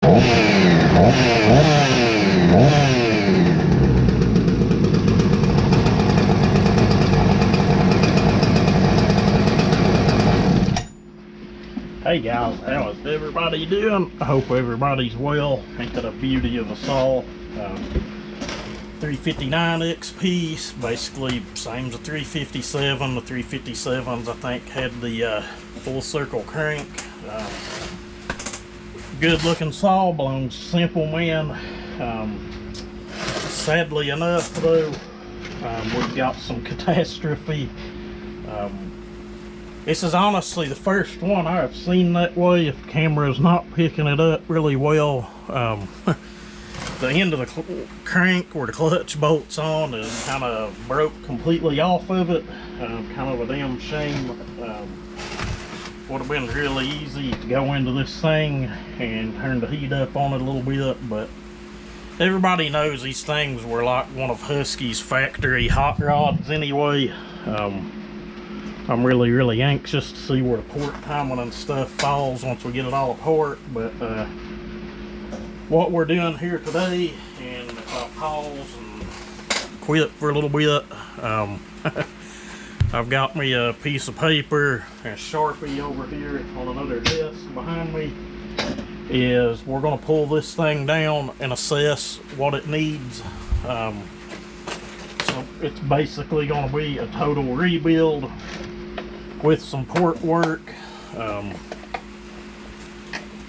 Hey guys, how is everybody doing? I hope everybody's well. Ain't that a beauty of a saw? 359 XP, basically same as a 357. The 357s I think had the full circle crank. Good looking saw, belongs to Simple Man. Sadly enough though, we've got some catastrophe. This is honestly the first one I have seen that way. If the camera is not picking it up really well, the end of the crank where the clutch bolt's on is kind of broke completely off of it. Kind of a damn shame. Would have been really easy to go into this thing and turn the heat up on it a little bit, but everybody knows these things were like one of Husky's factory hot rods anyway. I'm really anxious to see where the port timing and stuff falls once we get it all apart, but what we're doing here today, and if I pause and quit for a little bit, I've got me a piece of paper and a Sharpie over here on another desk behind me. Is we're going to pull this thing down and assess what it needs. So it's basically going to be a total rebuild with some port work. I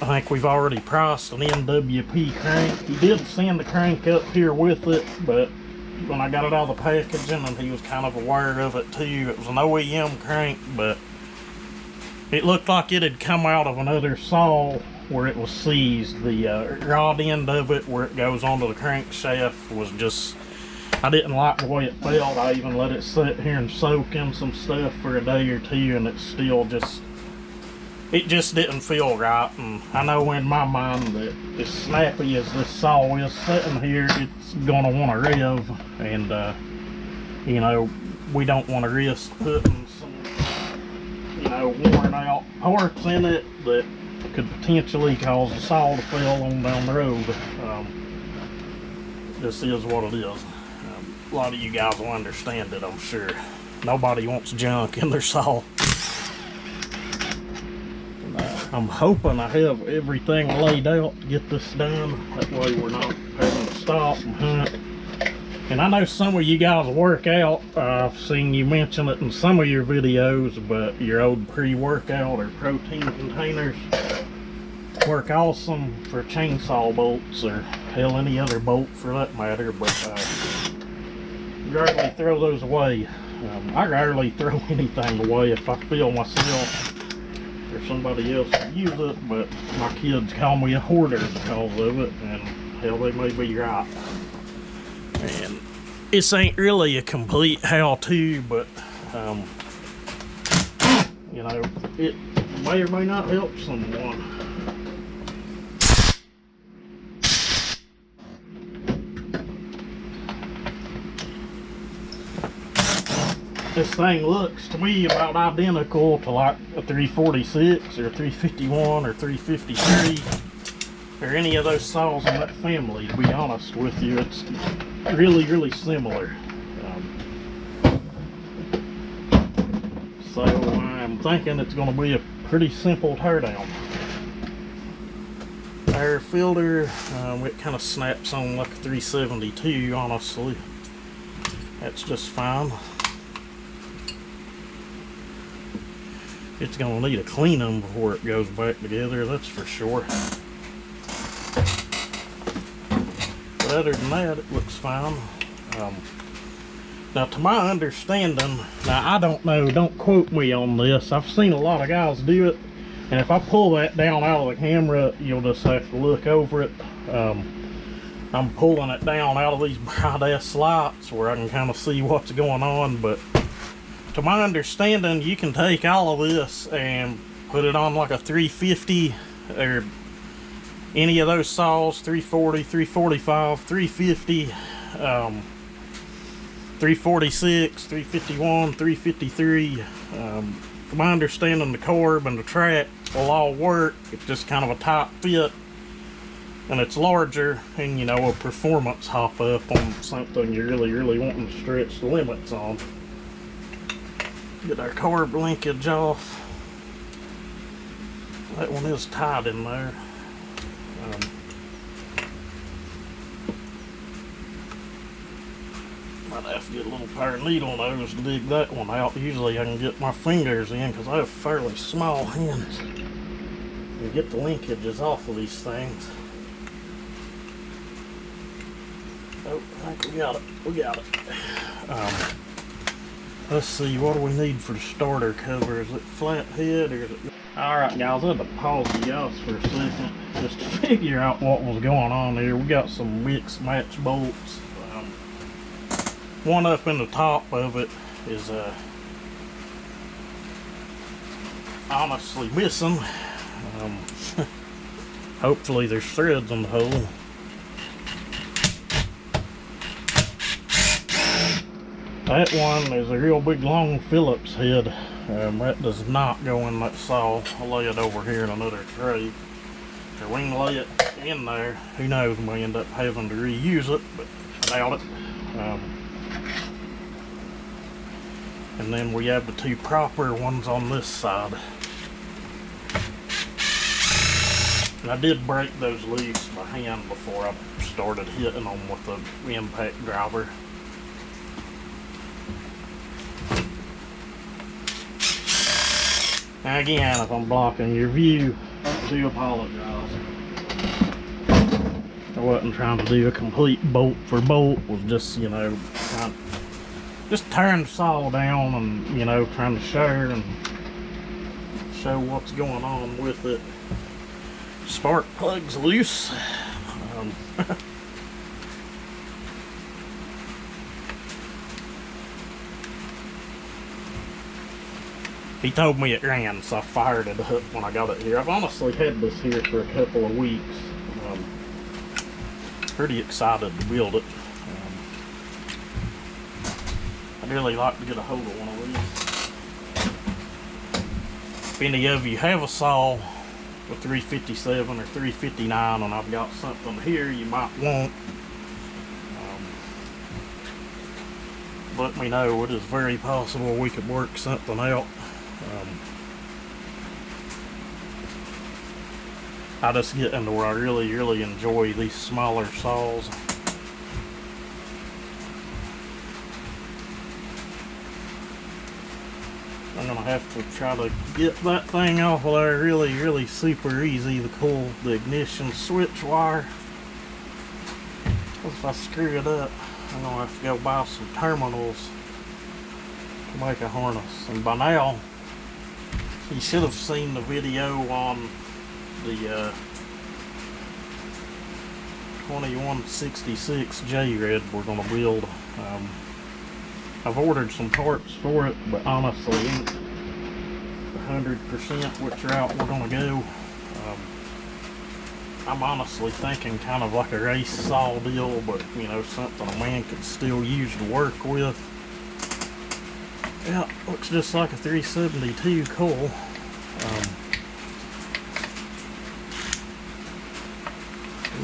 think we've already priced an NWP crank. He did send the crank up here with it, but when I got it out of the packaging, and he was kind of aware of it too, it was an OEM crank, but it looked like it had come out of another saw where it was seized. The rod end of it where it goes onto the crankshaft was just, I didn't like the way it felt. I even let it sit here and soak in some stuff for a day or two, and it's still just, it just didn't feel right. And I know in my mind that as snappy as this saw is sitting here, it's gonna want to rev, and you know, we don't want to risk putting some, you know, worn out parts in it that could potentially cause the saw to fail on down the road. This is what it is. A lot of you guys will understand it, I'm sure. Nobody wants junk in their saw. I'm hoping I have everything laid out to get this done. That way we're not having to stop and hunt. And I know some of you guys work out. I've seen you mention it in some of your videos, but your old pre-workout or protein containers work awesome for chainsaw bolts, or hell, any other bolt for that matter, but rarely throw those away. I rarely throw anything away if I feel myself or somebody else could use it, but my kids call me a hoarder because of it, and hell, they may be right. And this ain't really a complete how-to, but you know, it may or may not help someone. This thing looks to me about identical to like a 346 or a 351 or 353 or any of those saws in that family, to be honest with you. It's really similar. So I'm thinking it's going to be a pretty simple teardown. Air filter, it kind of snaps on like a 372, honestly. That's just fine. It's going to need a clean them before it goes back together, that's for sure. But other than that, it looks fine. Now, to my understanding, now I don't know, don't quote me on this, I've seen a lot of guys do it, and if I pull that down out of the camera, you'll just have to look over it. I'm pulling it down out of these bright ass lights where I can kind of see what's going on, but to my understanding, you can take all of this and put it on like a 350 or any of those saws, 340, 345, 350, 346, 351, 353. To my understanding, the carb and the track will all work. It's just kind of a tight fit. and it's larger, and you know, a performance hop up on something you're really wanting to stretch the limits on. Get our carb linkage off. That one is tight in there. Might have to get a little pair of needle nose to dig that one out. Usually I can get my fingers in because I have fairly small hands. And get the linkages off of these things. Oh, I think we got it. We got it. Let's see, what do we need for the starter cover? Is it flat head or is it... Alright guys, I had to pause the house for a second just to figure out what was going on here. We got some mixed match bolts. One up in the top of it is honestly missing. Hopefully there's threads in the hole. That one is a real big long Phillips head. That does not go in that saw. I'll lay it over here in another tray. So we can lay it in there. Who knows, we may end up having to reuse it, but I doubt it. And then we have the two proper ones on this side. And I did break those loose by hand before I started hitting them with the impact driver. Now again, if I'm blocking your view, I do apologize. I wasn't trying to do a complete bolt for bolt, was just, you know, just tearing the saw down and, you know, trying to show what's going on with it. Spark plug's loose. He told me it ran, so I fired it up when I got it here. I've honestly had this here for a couple of weeks. Pretty excited to build it. I'd really like to get a hold of one of these. If any of you have a saw with 357 or 359 and I've got something here you might want, let me know. It is very possible we could work something out. I just get into where I really enjoy these smaller saws. I'm gonna have to try to get that thing off of there really super easy to pull the ignition switch wire. If I screw it up, I'm gonna have to go buy some terminals to make a harness. And by now, you should have seen the video on the 2166 J-Red we're going to build. I've ordered some parts for it, but honestly ain't 100% which route we're going to go. I'm honestly thinking kind of like a race saw deal, but you know, something a man could still use to work with. Yeah, looks just like a 372 coil.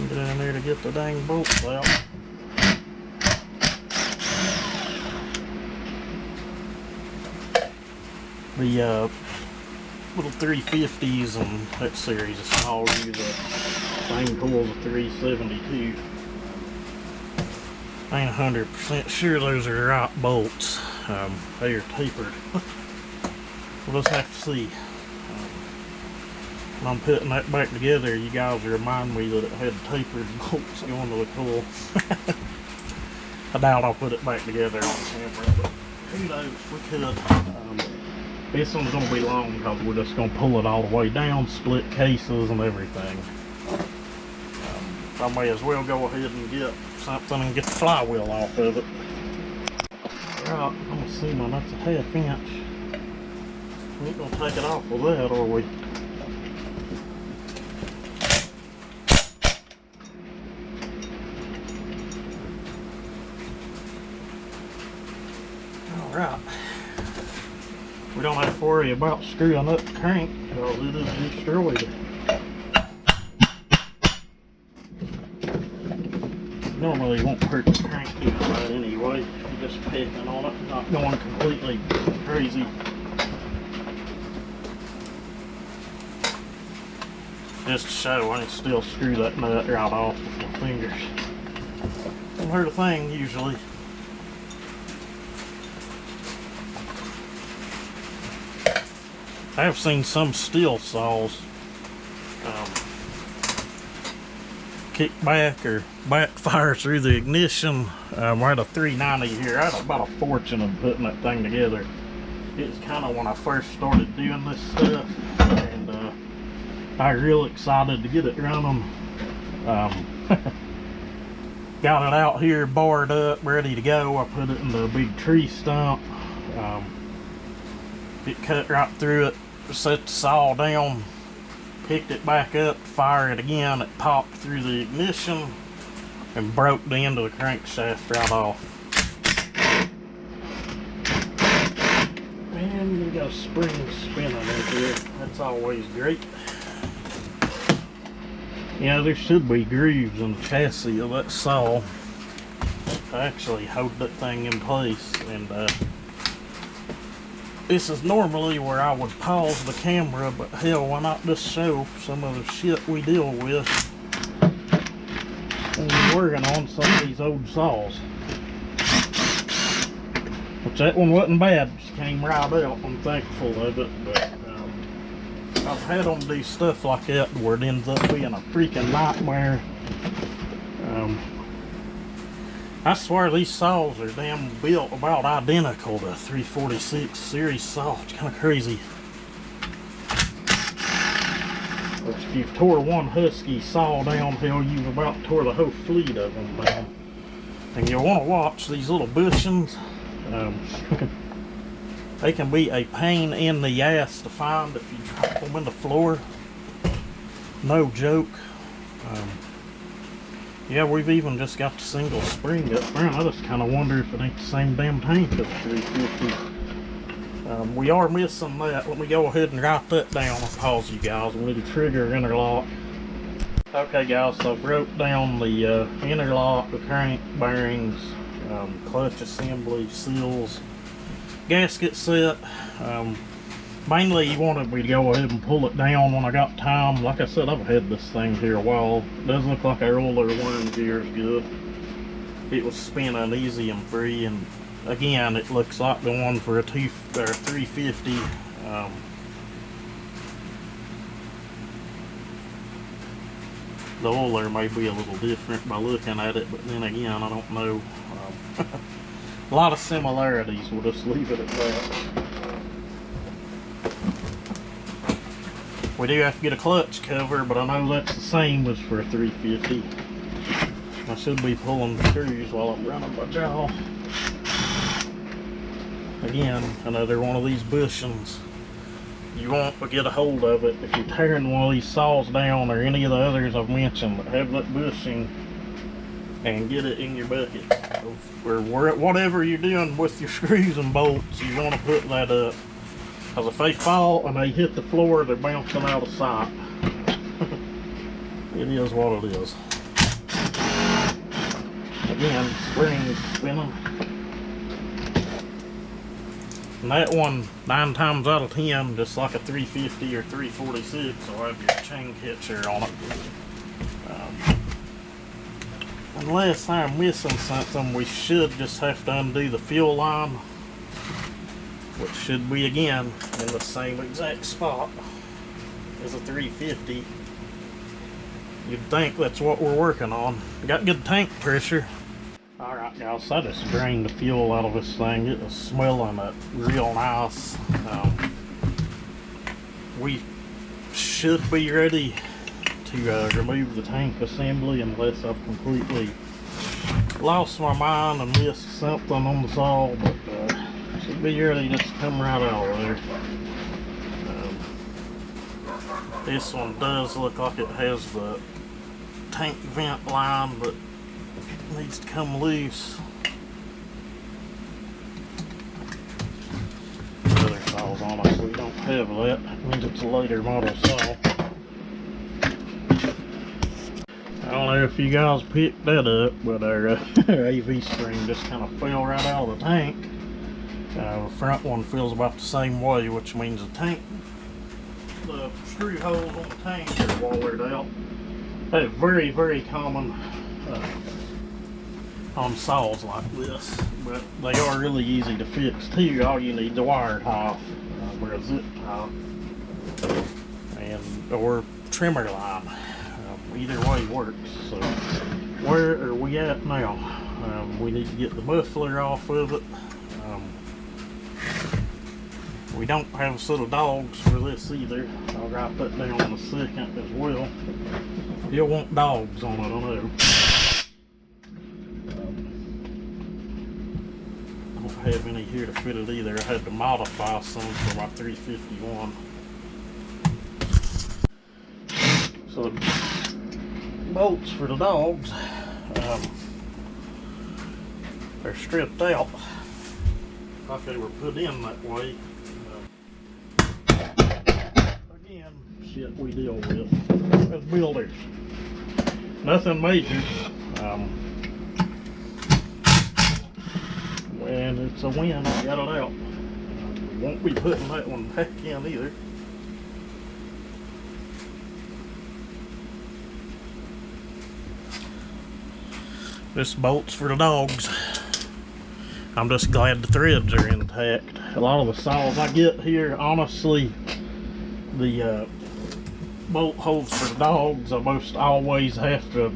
Get in there to get the dang bolts out. The little 350s and that series of saws use the same coils of 372. I ain't 100% sure those are the right bolts. They are tapered. We'll just have to see. When I'm putting that back together, you guys remind me that it had tapered bolts going to the coil. I doubt I'll put it back together on camera, but who knows, we could. This one's going to be long because we're just going to pull it all the way down, split cases and everything. I may as well go ahead and get something and get the flywheel off of it. Right, I'm assuming that's a ½ inch. We ain't going to take it off with that, are we? Alright. We don't have to worry about screwing up the crank because it is destroyed. Normally won't hurt the crank doing that anyway. You're just picking on it, not going completely crazy. Just to show, I can still screw that nut right off with my fingers. Don't hurt a thing usually. I have seen some steel saws kick back or backfire through the ignition. We're at a 390 here. I had about a fortune of putting that thing together. It was kind of when I first started doing this stuff, and I was real excited to get it running. Got it out here, barred up, ready to go. I put it in the big tree stump. It cut right through it, set the saw down, picked it back up, fire it again. It popped through the ignition and broke the end of the crankshaft right off. And we got a spring spinning in here. That's always great. Yeah, there should be grooves in the chassis of that saw to actually hold that thing in place. And this is normally where I would pause the camera, but hell, why not just show some of the shit we deal with when we're working on some of these old saws. Which that one wasn't bad, just came right out. I'm thankful of it, but I've had them do stuff like that where it ends up being a freaking nightmare. I swear these saws are damn built about identical to 346 series saw. It's kind of crazy. But if you've tore one Husky saw down, hell, you've about tore the whole fleet of them down. And you'll want to watch these little bushings. They can be a pain in the ass to find if you drop them in the floor. No joke. Yeah, we've even just got the single spring up front. I just kind of wonder if it ain't the same damn tank as the 350. We are missing that. Let me go ahead and write that down. I'll pause you guys. We need a trigger interlock. Okay guys, so I wrote down the interlock, the crank bearings, clutch assembly, seals, gasket set. Mainly he wanted me to go ahead and pull it down when I got time. Like I said, I've had this thing here a while. It doesn't look like our roller worm gear is good. It was spinning easy and free, and again, it looks like the one for a 350. The oiler may be a little different by looking at it, but then again, I don't know. A lot of similarities, we'll just leave it at that. We do have to get a clutch cover, but I know that's the same as for a 350. I should be pulling the screws while I'm running my jaw. Again, another one of these bushings. You want to get a hold of it if you're tearing one of these saws down, or any of the others I've mentioned that have that bushing, and get it in your bucket. Or whatever you're doing with your screws and bolts, you want to put that up. Because if they fall and they hit the floor, they're bouncing out of sight. It is what it is. Again, springs spinning. And that one, 9 times out of 10, just like a 350 or 346, will have your chain catcher on it. Unless I'm missing something, we should just have to undo the fuel line, which should be again in the same exact spot as a 350. You'd think that's what we're working on. Got good tank pressure. Alright guys, so I just drained the fuel out of this thing. It was smelling real nice. We should be ready to remove the tank assembly unless I've completely lost my mind and missed something on the saw, but should be ready just to come right out of there. This one does look like it has the tank vent line, but needs to come loose. The other saws on us, we don't have that. It means it's a later model saw. I don't know if you guys picked that up, but our AV spring just kind of fell right out of the tank. The front one feels about the same way, which means the screw holes on the tank are wallered out. That's very, very common on saws like this, but they are really easy to fix too. All you need is a wire tie or a zip tie, or trimmer line. Either way works. So where are we at now? We need to get the muffler off of it. We don't have a set of dogs for this either. I'll write that down in a second as well. You'll want dogs on it, I know. I don't have any here to fit it either. I had to modify some for my 351. So the bolts for the dogs, they're stripped out like they were put in that way. Again, shit we deal with as builders. Nothing major. When it's a win, I got it out. Won't be putting that one back in either. This bolt's for the dogs. I'm just glad the threads are intact. A lot of the saws I get here, honestly, the bolt holes for the dogs, I most always have to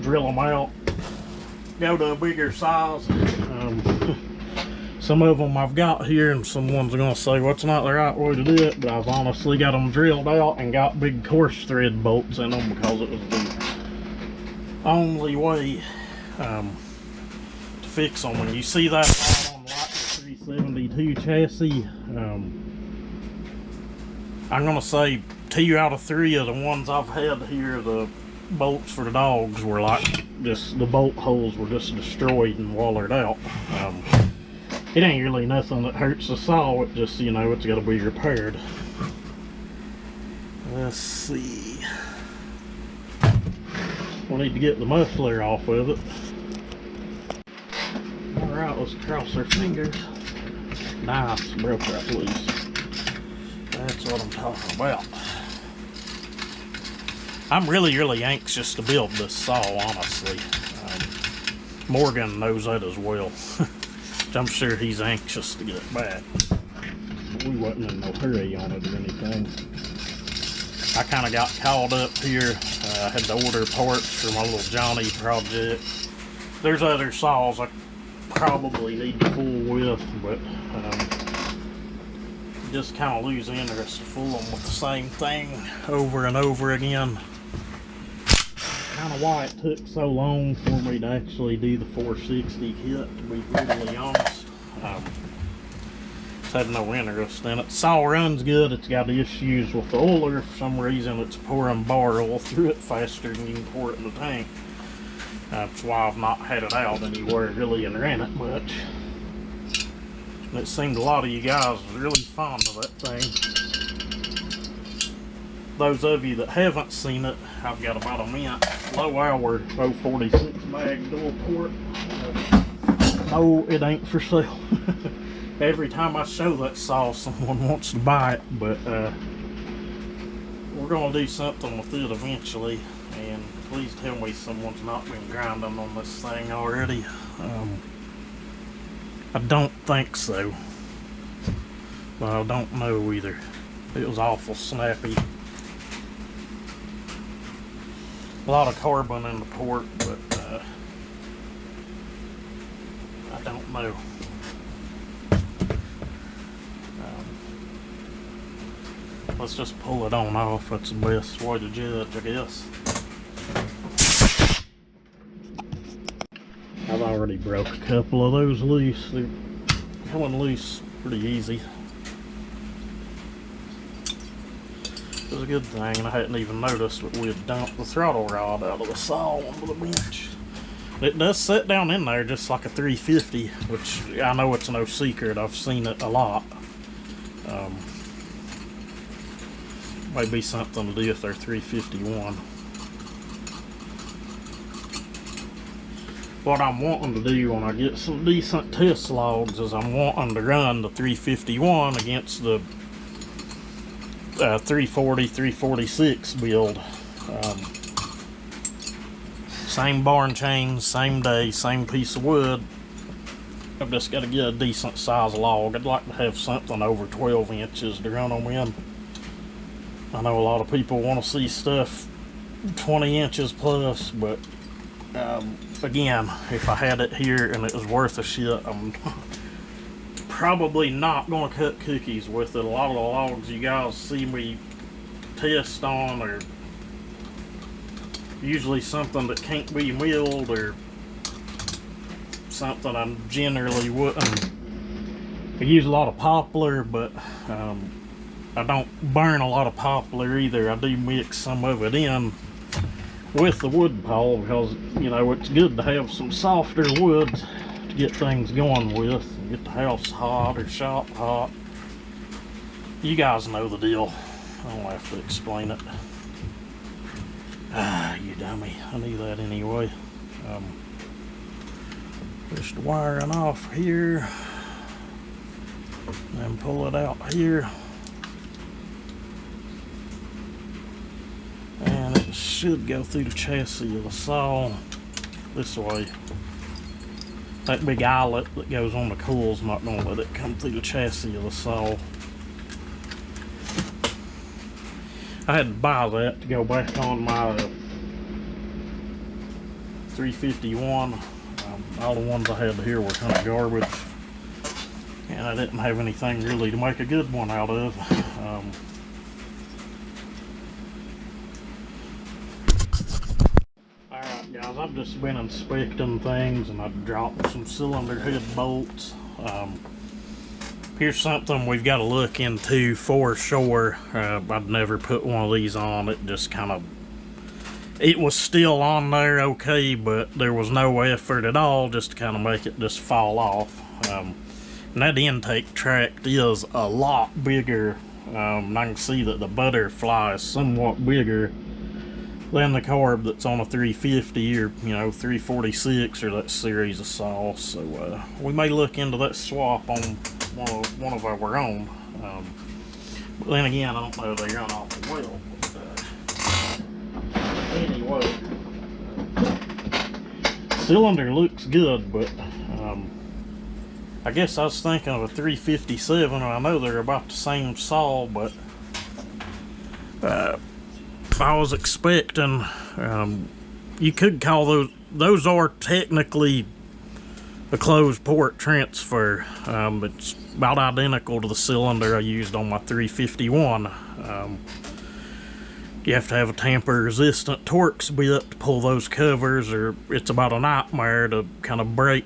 drill them out, go to a bigger size. Some of them I've got here, and someone's gonna say, well, it's not the right way to do it, but I've honestly got them drilled out and got big coarse thread bolts in them because it was the only way to fix them. When you see that out on like the 372 chassis, I'm gonna say 2 out of 3 of the ones I've had here, the bolts for the dogs were like just the bolt holes were just destroyed and wallered out. It ain't really nothing that hurts the saw, it just, you know, it's got to be repaired. Let's see, we need to get the muffler off of it. Alright, let's cross our fingers. Nice, broke right loose. That's what I'm talking about. I'm really anxious to build this saw, honestly. Morgan knows that as well. I'm sure he's anxious to get it back. We wasn't in no hurry on it or anything. I kind of got caught up here. I had to order parts for my little Johnny project. There's other saws I probably need to fool with, but just kind of lose interest to fool them with the same thing over and over again. Kind of why it took so long for me to actually do the 460 kit, to be brutally honest. Just had no interest in it. Saw runs good, it's got issues with the oiler. For some reason it's pouring bar oil through it faster than you can pour it in the tank. That's why I've not had it out anywhere really and ran it much. And it seemed a lot of you guys was really fond of that thing. Those of you that haven't seen it, I've got about a mint low hour 046 bag dual port. No, it ain't for sale. Every time I show that saw, someone wants to buy it, but we're gonna do something with it eventually. And please tell me someone's not been grinding on this thing already. I don't think so, but I don't know either. It was awful snappy. A lot of carbon in the port, but I don't know. Let's just pull it on off. That's the best way to judge, I guess. I've already broke a couple of those loose. They're coming loose pretty easy. It was a good thing, and I hadn't even noticed that we had dumped the throttle rod out of the saw onto the bench. It does sit down in there just like a 350, which I know it's no secret. I've seen it a lot. Might be something to do with their 351. what I'm wanting to do when I get some decent test logs is I'm wanting to run the 351 against the 340, 346 build. Same barn chains, same day, same piece of wood. I've just got to get a decent size log. I'd like to have something over 12 inches to run them in. I know a lot of people want to see stuff 20 inches plus, but again, if I had it here and it was worth a shit, I'm probably not going to cut cookies with it. A lot of the logs you guys see me test on are usually something that can't be milled or something I generally wouldn't. I use a lot of poplar, but I don't burn a lot of poplar either. I do mix some of it in with the wood pile because, you know, it's good to have some softer wood to get things going with, get the house hot or shop hot. You guys know the deal. I don't have to explain it. Ah, you dummy. I knew that anyway. Push the wiring off here and pull it out here. And it should go through the chassis of the saw this way. That big eyelet that goes on the coil's not going to let it come through the chassis of the saw. I had to buy that to go back on my 351. All the ones I had here were kind of garbage, and I didn't have anything really to make a good one out of. Alright guys, I've just been inspecting things and I've dropped some cylinder head bolts. Here's something we've got to look into for sure. I'd never put one of these on. It just kind of, it was still on there okay, but there was no effort at all just to kind of make it just fall off. And that intake tract is a lot bigger. And I can see that the butterfly is somewhat bigger than the carb that's on a 350 or, you know, 346 or that series of saws. So we may look into that swap on one of our own. But then again, I don't know if they run off well. Anyway, cylinder looks good, but I guess I was thinking of a 357, and I know they're about the same saw, but I was expecting, you could call those are technically a closed port transfer. It's about identical to the cylinder I used on my 351. You have to have a tamper resistant Torx bit to pull those covers, or it's about a nightmare to kind of break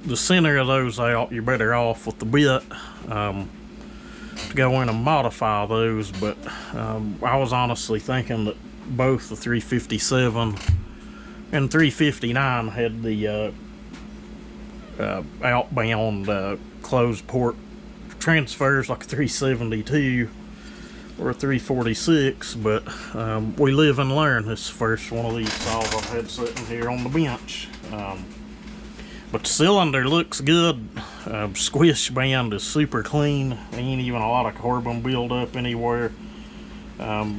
the center of those out. You're better off with the bit to go in and modify those. But I was honestly thinking that both the 357 and 359 had the outbound closed port transfers like a 372 or a 346, but we live and learn. This is the first one of these saws I've had sitting here on the bench. But the cylinder looks good. Squish band is super clean. Ain't even a lot of carbon buildup anywhere. The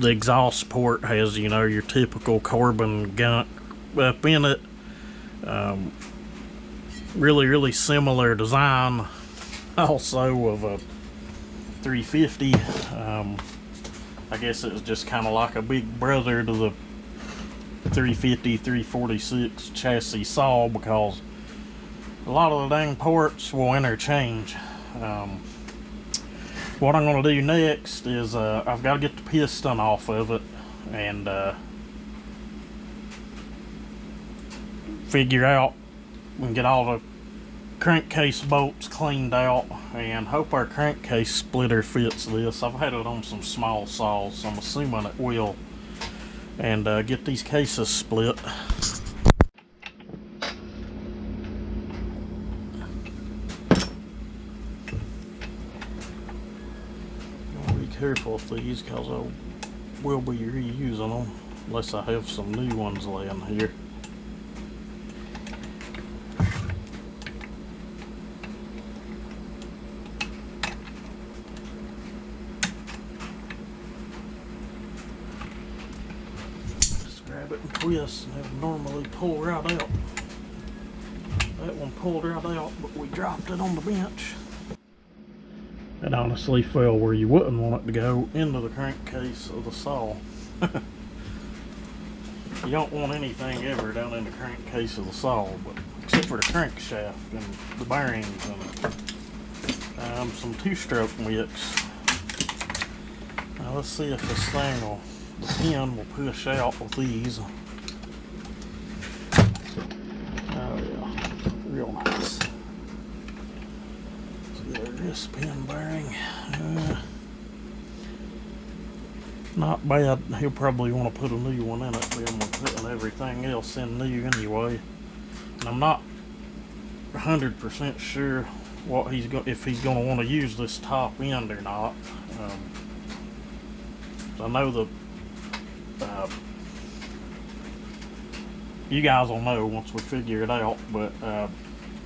exhaust port has, you know, your typical carbon gunk up in it. Really similar design also of a 350. I guess it was just kind of like a big brother to the 350, 346 chassis saw, because a lot of the dang ports will interchange. What I'm going to do next is I've got to get the piston off of it and figure out and get all the crankcase bolts cleaned out, and hope our crankcase splitter fits this. I've had it on some small saws, so I'm assuming it will, and get these cases split. I'll be careful with these because I will be reusing them unless I have some new ones laying here. and twist, and it would normally pull right out. That one pulled right out, but we dropped it on the bench. It honestly fell where you wouldn't want it to go, into the crankcase of the saw. You don't want anything ever down in the crankcase of the saw, but except for the crankshaft and the bearings and some two-stroke wicks. Now let's see if this thing will, the pin will push out with these. Oh yeah, real nice. Let's get our wrist pin bearing. Not bad. He'll probably want to put a new one in it. Then we're putting everything else in new anyway. And I'm not 100% sure what he's going, if he's going to want to use this top end or not. I know the you guys will know once we figure it out, but I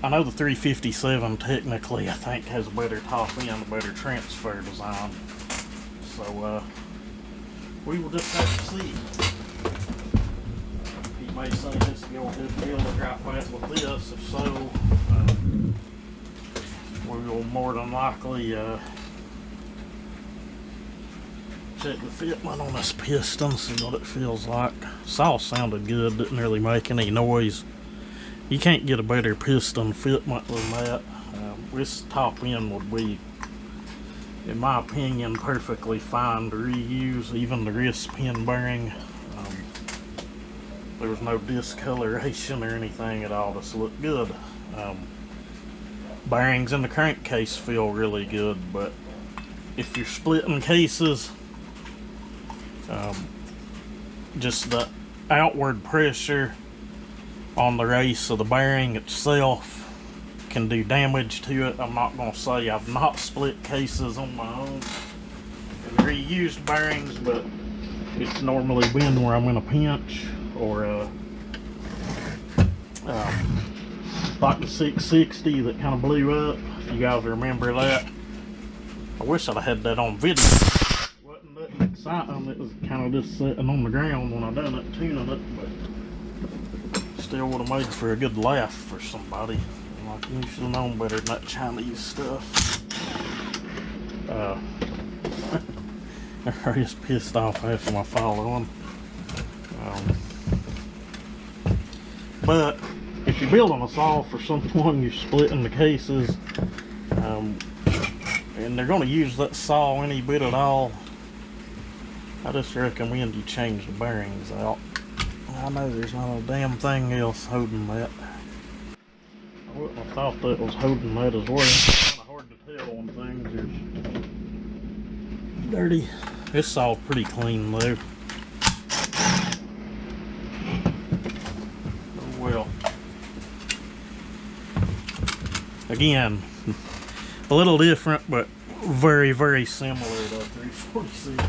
know the 357 technically I think has a better top end, a better transfer design. So we will just have to see. He may say this will go ahead and build it right back with this. If so, we will more than likely check the fitment on this piston, see what it feels like. Saw sounded good, didn't really make any noise. You can't get a better piston fitment than that. This top end would be, in my opinion, perfectly fine to reuse, even the wrist pin bearing. There was no discoloration or anything at all, just looked good. Bearings in the crankcase feel really good, but if you're splitting cases, just the outward pressure on the race of the bearing itself can do damage to it. I'm not going to say I've not split cases on my own and reused bearings, but it's normally been where I'm in a pinch, or like the 660 that kind of blew up, if you guys remember that. I wish I'd have had that on video. It wasn't nothing exciting, it was kind of just sitting on the ground when I done it, tuning it, but still would have made for a good laugh for somebody. Like, you should have known better than that Chinese stuff. I just pissed off half of my following. But if you're building a saw for someone, you're splitting the cases, and they're going to use that saw any bit at all, I just recommend you change the bearings out. I know there's not a damn thing else holding that. I wouldn't have thought that was holding that as well. It's kind of hard to tell when things are dirty. This saw's pretty clean though. Oh well. Again, a little different, but very, very similar to 346.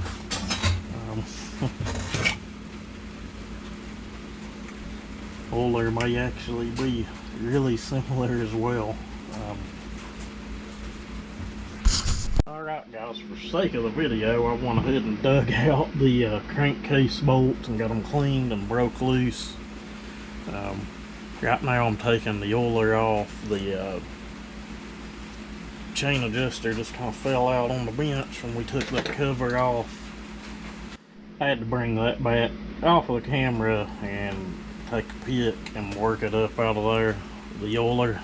Muffler may actually be really similar as well. Alright guys, for sake of the video, I went ahead and dug out the crankcase bolts and got them cleaned and broke loose. Right now I'm taking the oiler off. The chain adjuster just kind of fell out on the bench when we took that cover off. I had to bring that back off of the camera and take a pick and work it up out of there, the oiler.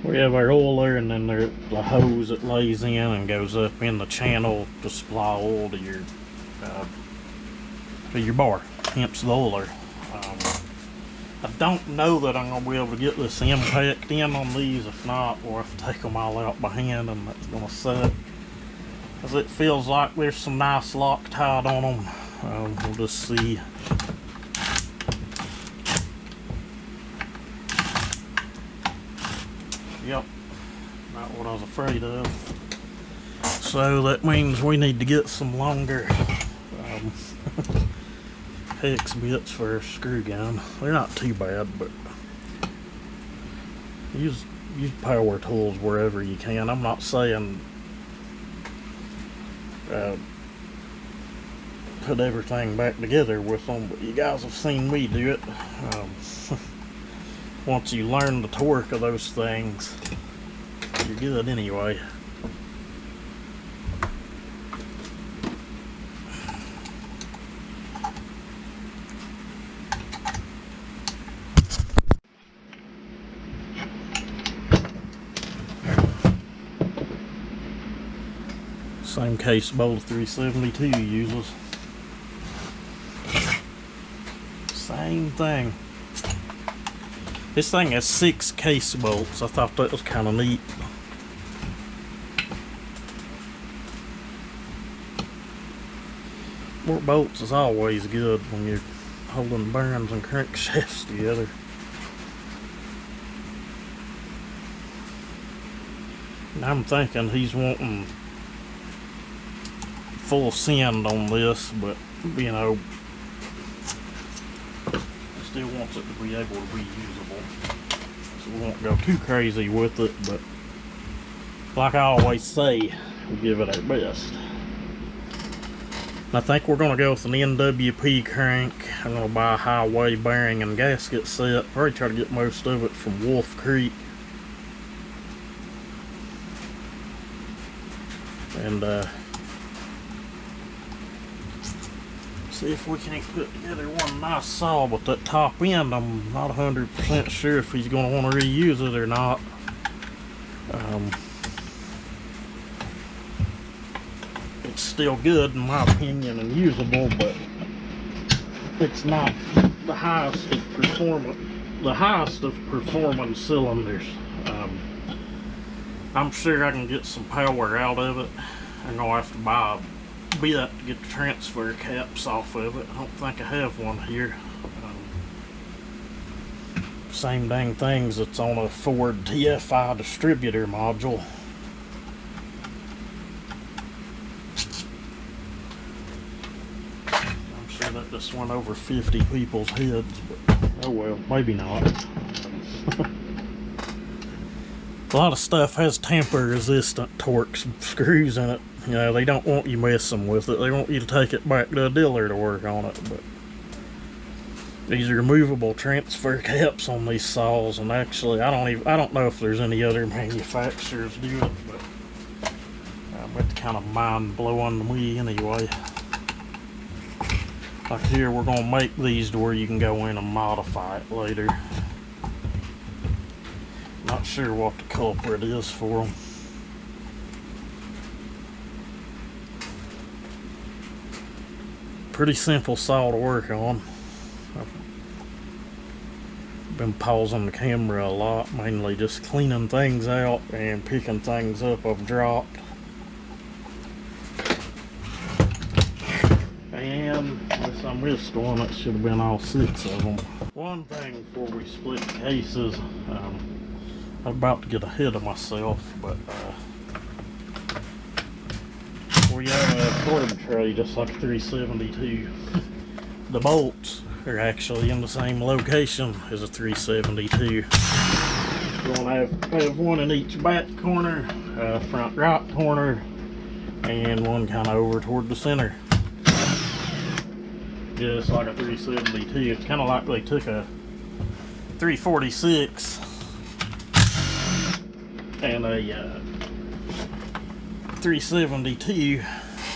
We have our oiler, and then there's the hose that lays in and goes up in the channel to supply oil to your bar, hence the oiler. I don't know that I'm going to be able to get this impact in on these. If not, we'll have to take them all out by hand, and that's going to suck, because it feels like there's some nice Loctite on them. We'll just see. Yep, not what I was afraid of. So that means we need to get some longer hex bits for a screw gun. They're not too bad, but use power tools wherever you can. I'm not saying put everything back together with them, but you guys have seen me do it. Once you learn the torque of those things, you're good anyway. Same case bolt 372 uses. Same thing. This thing has 6 case bolts. I thought that was kind of neat. More bolts is always good when you're holding bearings and crankshafts together. And I'm thinking he's wanting full send on this, but you know, still wants it to be able to be usable, so we won't go too crazy with it, but like I always say, we'll give it our best. I think we're going to go with an NWP crank. I'm going to buy a highway bearing and gasket set. Probably try to get most of it from Wolf Creek. And see if we can put together one nice saw with that top end. I'm not 100% sure if he's going to want to reuse it or not. It's still good in my opinion and usable, but it's not the highest of performance cylinders. I'm sure I can get some power out of it. I'm gonna have to buy a bit to get the transfer caps off of it. I don't think I have one here. Same dang things that's on a Ford TFI distributor module. I'm sure that just went over 50 people's heads, but oh well, maybe not. A lot of stuff has tamper-resistant torque screws in it. You know, they don't want you messing with it. They want you to take it back to a dealer to work on it. But these are removable transfer caps on these saws, and actually, I don't know if there's any other manufacturers do it, but it's kind of mind-blowing to me anyway. Like here, we're gonna make these to where you can go in and modify it later. Not sure what the culprit is for them. Pretty simple saw to work on. I've been pausing the camera a lot, mainly just cleaning things out and picking things up I've dropped. And unless I missed one, it should have been all 6 of them. One thing before we split the cases, I'm about to get ahead of myself, but we have a quarter tray just like a 372. The bolts are actually in the same location as a 372. We're going to have one in each back corner, front right corner, and one kind of over toward the center. Just like a 372. It's kind of like they took a 346 and a 372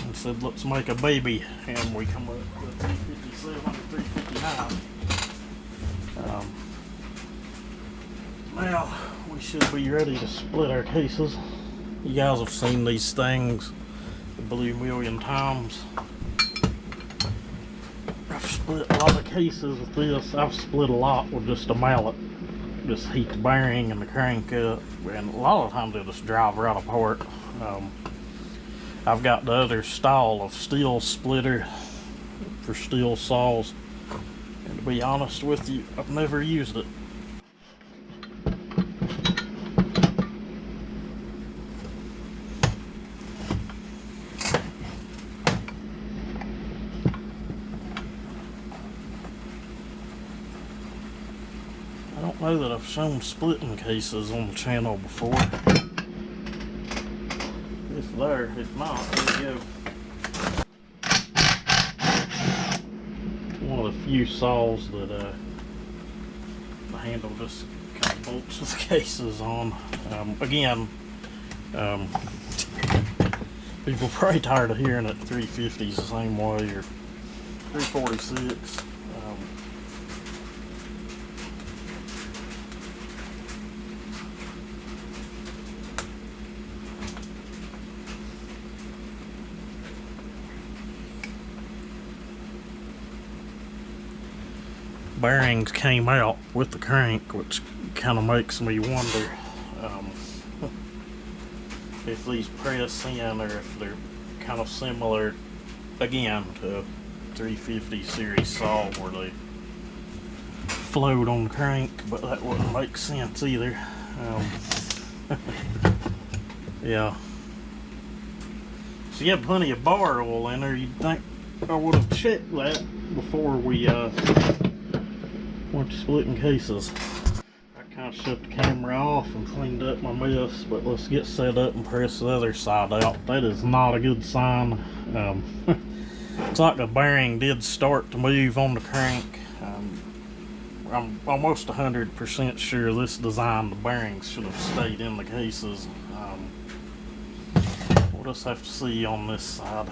and said, let's make a baby, and we come up with a 357 or 359. Now we should be ready to split our cases. You guys have seen these things a million times. I've split a lot of cases with this. I've split a lot with just a mallet. Just heat the bearing and the crank up, and a lot of times they'll just drive right apart. I've got the other style of steel splitter for steel saws, and to be honest with you, I've never used it. I don't know that I've shown splitting cases on the channel before. If not, there we go. a few saws that the handle just kind of bolts the cases on. Again, people are probably tired of hearing that 350s the same way, or 346. Bearings came out with the crank, which kind of makes me wonder if these press in, or if they're kind of similar again to 350 series saw where they float on the crank, but that wouldn't make sense either. Yeah. So you have plenty of bar oil in there. You'd think I would have checked that before we went to splitting cases. I kind of shut the camera off and cleaned up my mess, but let's get set up and press the other side out. That is not a good sign. It's like the bearing did start to move on the crank. I'm almost 100% sure this design, the bearings should have stayed in the cases. We'll just have to see on this side.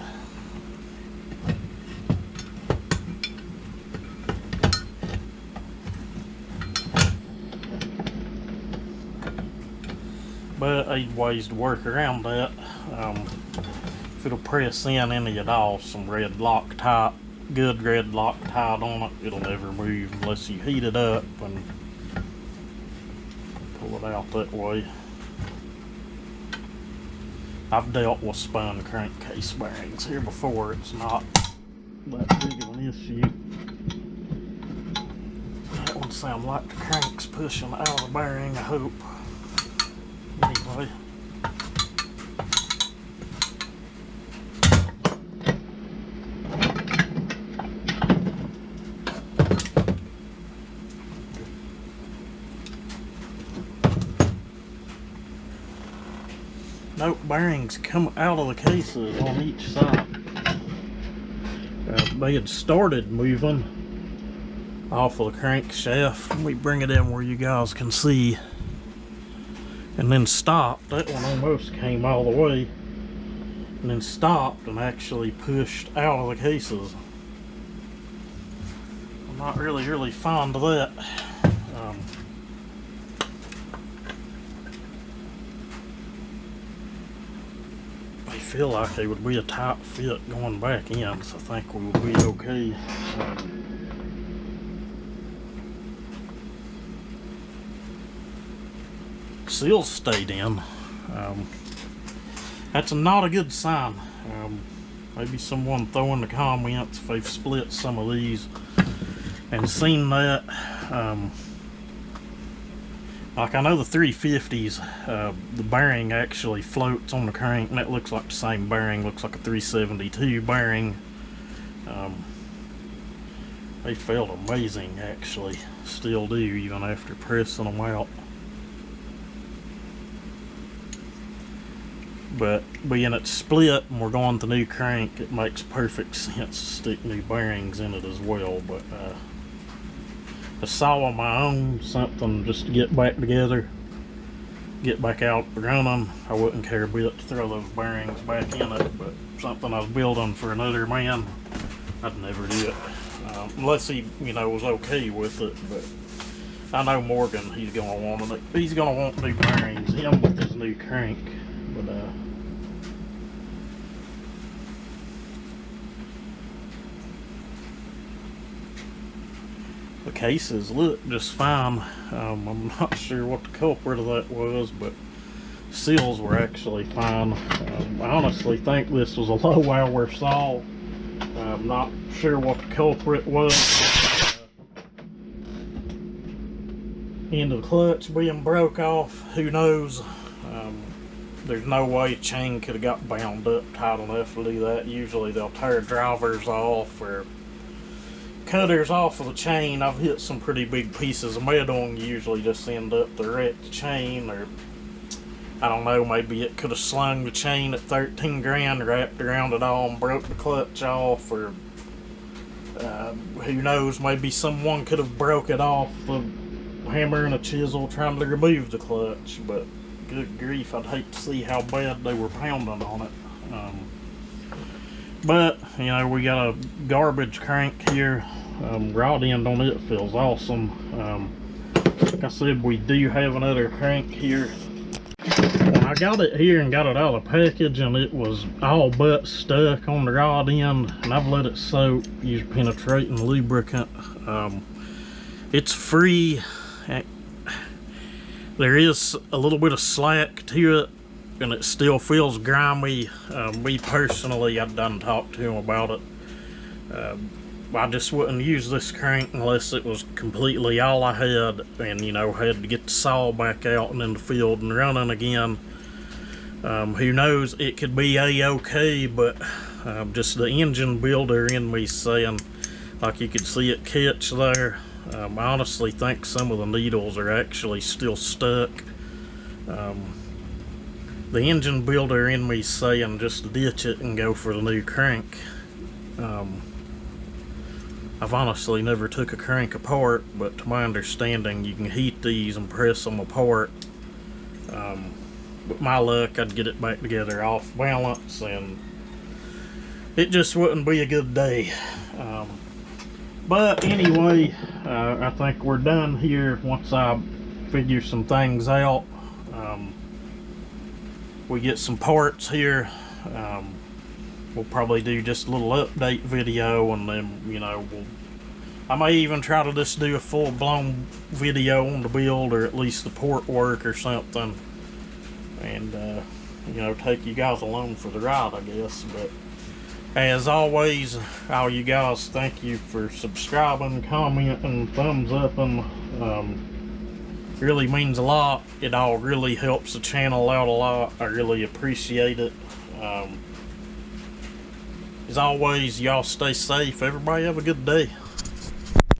But ain't ways to work around that. If it'll press in any at all, some red Loctite, good red Loctite on it, it'll never move unless you heat it up and pull it out that way. I've dealt with spun crankcase bearings here before. It's not that big of an issue. That one sounds like the crank's pushing out of the bearing, I hope. Anyway. Nope, bearings come out of the cases on each side. They had started moving off of the crankshaft. Let me bring it in where you guys can see. And then stopped. That one almost came all the way. And then stopped and actually pushed out of the cases. I'm not really fond of that. I feel like they would be a tight fit going back in, so I think we will be okay. Seals stayed in. That's not a good sign. Maybe someone throw in the comments if they've split some of these and seen that. Like I know the 350s, the bearing actually floats on the crank, and that looks like the same bearing, looks like a 372 bearing. They felt amazing actually, still do even after pressing them out. But being it's split and we're going to new crank, it makes perfect sense to stick new bearings in it as well. But a saw on my own, something just to get back together, get back out running, I wouldn't care a bit to throw those bearings back in it. But something I was building for another man, I'd never do it. Unless he, you know, was okay with it. But I know Morgan, he's gonna want new bearings, him with his new crank. But the cases look just fine. I'm not sure what the culprit of that was, but seals were actually fine. I honestly think this was a low hour saw. I'm not sure what the culprit was. End of the clutch being broke off, who knows. There's no way chain could have got bound up tight enough to do that. Usually they'll tear drivers off or cutters off of the chain. I've hit some pretty big pieces of metal and usually just end up the wrecked chain, or I don't know, maybe it could have slung the chain at 13 grand, wrapped around it all and broke the clutch off, or Who knows, maybe someone could have broke it off the hammer and a chisel trying to remove the clutch, but good grief, I'd hate to see how bad they were pounding on it. But you know, we got a garbage crank here. Rod end on it feels awesome. Like I said, we do have another crank here. When I got it here and got it out of the package, and it was all but stuck on the rod end, and I've let it soak, use penetrating lubricant. It's free. There is a little bit of slack to it, and it still feels grimy. Me personally, I've done talked to him about it. I just wouldn't use this crank unless it was completely all I had, and you know, had to get the saw back out and in the field and running again. Who knows, it could be a-okay, but just the engine builder in me saying, like you could see it catch there. I honestly think some of the needles are actually still stuck. The engine builder in me saying just ditch it and go for the new crank. I've honestly never took a crank apart, but to my understanding you can heat these and press them apart. With my luck, I'd get it back together off balance, and it just wouldn't be a good day. But anyway, I think we're done here once I figure some things out. We get some parts here. We'll probably do just a little update video, and then, you know, I may even try to just do a full-blown video on the build, or at least the port work or something, and you know, take you guys along for the ride, I guess. But as always, all you guys, thank you for subscribing, commenting, thumbs up, and really means a lot. It all really helps the channel out a lot. I really appreciate it. As always, y'all stay safe. Everybody have a good day.